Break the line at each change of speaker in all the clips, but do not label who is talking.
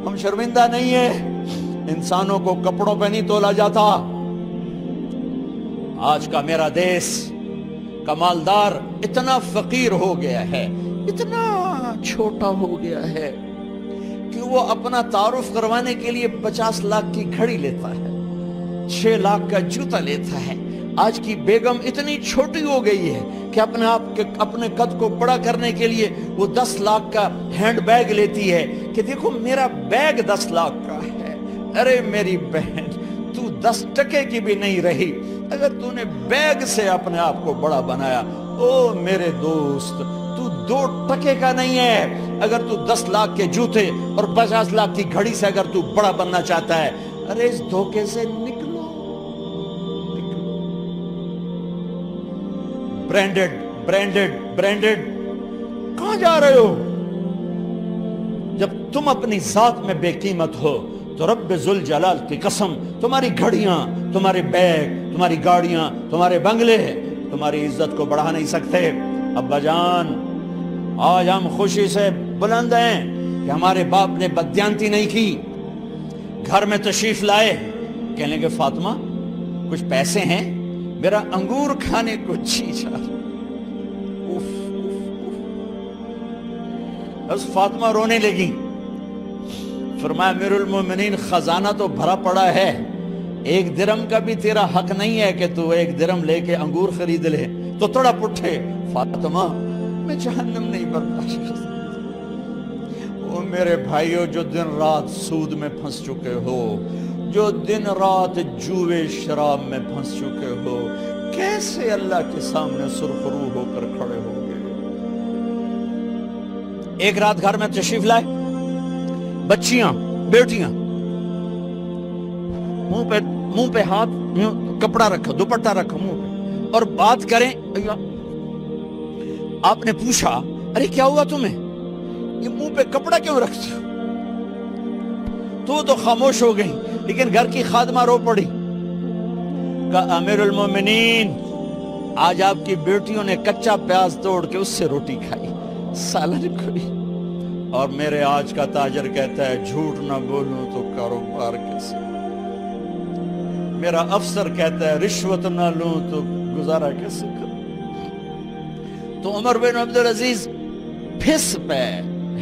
ہم شرمندہ نہیں ہیں، انسانوں کو کپڑوں پہ نہیں تولا جاتا۔ آج کا میرا دیس کا مالدار اتنا فقیر ہو گیا ہے، اتنا چھوٹا ہو گیا ہے کہ وہ اپنا تعارف کروانے کے لیے 50 لاکھ کی گھڑی لیتا ہے، 6 لاکھ کا جوتا لیتا ہے۔ آج کی بیگم اتنی چھوٹی ہو گئی ہے کہ اپنے قد کو بڑا کرنے کے لیے وہ 10 لاکھ کا ہینڈ بیگ لیتی ہے کہ دیکھو میرا بیگ 10 لاکھ کا ہے۔ ارے میری بہن، تو 10 ٹکے کی بھی نہیں رہی اگر تو نے بیگ سے اپنے آپ کو بڑا بنایا۔ او میرے دوست، تو 2 ٹکے کا نہیں ہے اگر تو 10 لاکھ کے جوتے اور 50 لاکھ کی گھڑی سے اگر تو بڑا بننا چاہتا ہے۔ ارے اس دھوکے سے نکلو۔ برینڈڈ برینڈڈ برینڈڈ، کہاں جا رہے ہو؟ جب تم اپنی ذات میں بے قیمت ہو تو رب ذوالجلال کی قسم، تمہاری گھڑیاں، تمہارے بیگ، تمہاری گاڑیاں، تمہارے بنگلے تمہاری عزت کو بڑھا نہیں سکتے۔ ابا جان، آج ہم خوشی سے بلند ہیں کہ ہمارے باپ نے بددیانتی نہیں کی۔ گھر میں تشریف لائے، کہنے لگے فاطمہ کچھ پیسے ہیں؟ میرا انگور کھانے کو جی چاہ رہا۔ بس فاطمہ رونے لگی۔ فرمایا امیر المومنین، خزانہ تو بھرا پڑا ہے، 1 درم کا بھی تیرا حق نہیں ہے کہ تو 1 درم لے کے انگور خرید لے۔ تو تڑپ اٹھے، فاطمہ میں جہنم نہیں برداشت کر سکتا۔ وہ میرے بھائیو جو دن رات سود میں پھنس چکے ہو، جو دن رات جوئے شراب میں پھنس چکے ہو، کیسے اللہ کے سامنے سرخرو ہو کر کھڑے ہو گئے؟ ایک رات گھر میں تشریف لائے، بچیاں، بیٹیاں، منہ پہ ہاتھ، کپڑا رکھا، دوپٹہ رکھا منہ پہ، اور بات کریں۔ آپ نے پوچھا ارے کیا ہوا تمہیں، یہ منہ پہ کپڑا کیوں رکھتے ہو؟ تو خاموش ہو گئی، لیکن گھر کی خادمہ رو پڑی، کہا امیر المومنین آج آپ کی بیٹیوں نے کچا پیاز توڑ کے اس سے روٹی کھائی، سالن کھائی، اور میرے آج کا تاجر کہتا ہے جھوٹ نہ بولوں تو کاروبار کیسے، میرا افسر کہتا ہے رشوت نہ لوں تو گزارا کیسے کروں۔ تو عمر بن عبدالعزیز پھس پہ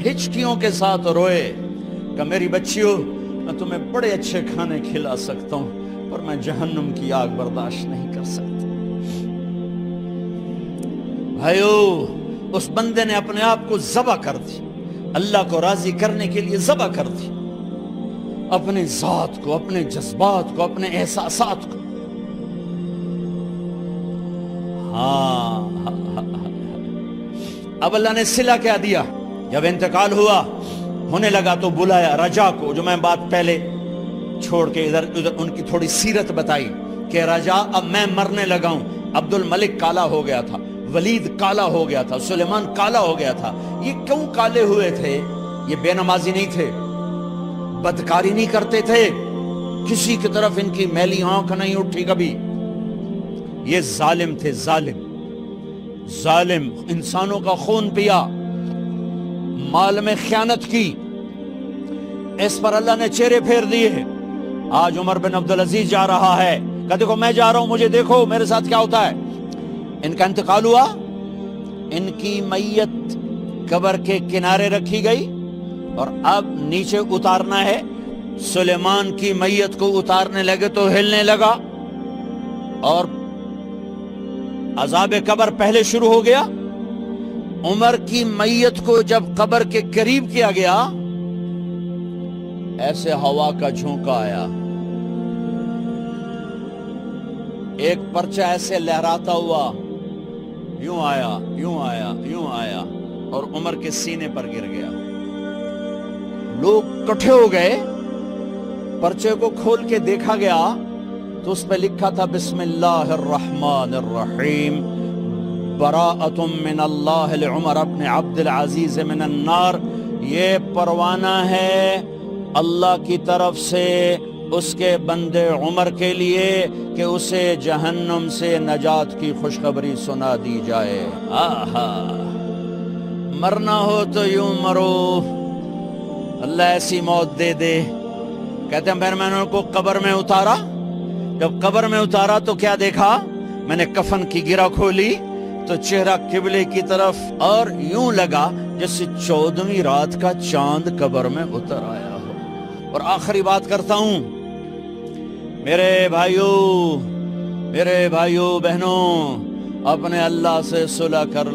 ہچکیوں کے ساتھ روئے کہ میری بچیوں، میں تمہیں بڑے اچھے کھانے کھلا سکتا ہوں پر میں جہنم کی آگ برداشت نہیں کر سکتا۔ بھائیو، اس بندے نے اپنے آپ کو ذبح کر دی، اللہ کو راضی کرنے کے لیے ذبح کر دی، اپنی ذات کو، اپنے جذبات کو، اپنے احساسات کو۔ اب اللہ نے صلہ کیا دیا، جب انتقال ہوا ہونے لگا تو بلایا رجا کو، جو میں بات پہلے چھوڑ کے ادھر ان کی تھوڑی سیرت بتائی کہ رجا اب میں مرنے لگا ہوں۔ عبد الملک کالا ہو گیا تھا، ولید کالا ہو گیا تھا، سلیمان کالا ہو گیا تھا۔ یہ کیوں کالے ہوئے تھے؟ یہ بے نمازی نہیں تھے، بدکاری نہیں کرتے تھے، کسی کی طرف ان کی میلی آنکھ نہیں اٹھی کبھی۔ یہ ظالم تھے، ظالم ظالم، انسانوں کا خون پیا، مال میں خیانت کی، اس پر اللہ نے چہرے پھیر دیے۔ آج عمر بن عبدالعزیز جا رہا ہے کہ دیکھو میں جا رہا ہوں، مجھے دیکھو میرے ساتھ کیا ہوتا ہے۔ ان کا انتقال ہوا، ان کی میت قبر کے کنارے رکھی گئی اور اب نیچے اتارنا ہے۔ سلیمان کی میت کو اتارنے لگے تو ہلنے لگا اور عذاب قبر پہلے شروع ہو گیا۔ عمر کی میت کو جب قبر کے قریب کیا گیا، ایسے ہوا کا جھونکا آیا، ایک پرچہ ایسے لہراتا ہوا، یوں آیا، یوں آیا، یوں آیا اور عمر کے سینے پر گر گیا۔ لوگ کٹھے ہو گئے، پرچے کو کھول کے دیکھا گیا تو اس پہ لکھا تھا بسم اللہ الرحمن الرحیم، براءۃ من اللہ لعمر بن عبد العزیز من النار۔ یہ پروانہ ہے اللہ کی طرف سے اس کے بندے عمر کے لیے کہ اسے جہنم سے نجات کی خوشخبری سنا دی جائے۔ آہا، مرنا ہو تو یوں مرو، اللہ ایسی موت دے دے. کہتے ہیں پھر میں نے ان کو قبر میں اتارا. جب قبر میں اتارا تو کیا دیکھا؟ میں نے کفن کی گرہ کھولی تو چہرہ قبلے کی طرف، اور یوں لگا جیسے 14ویں رات کا چاند قبر میں اتر آیا ہو. اور آخری بات کرتا ہوں، میرے بھائیوں بہنوں، اپنے اللہ سے صلح کر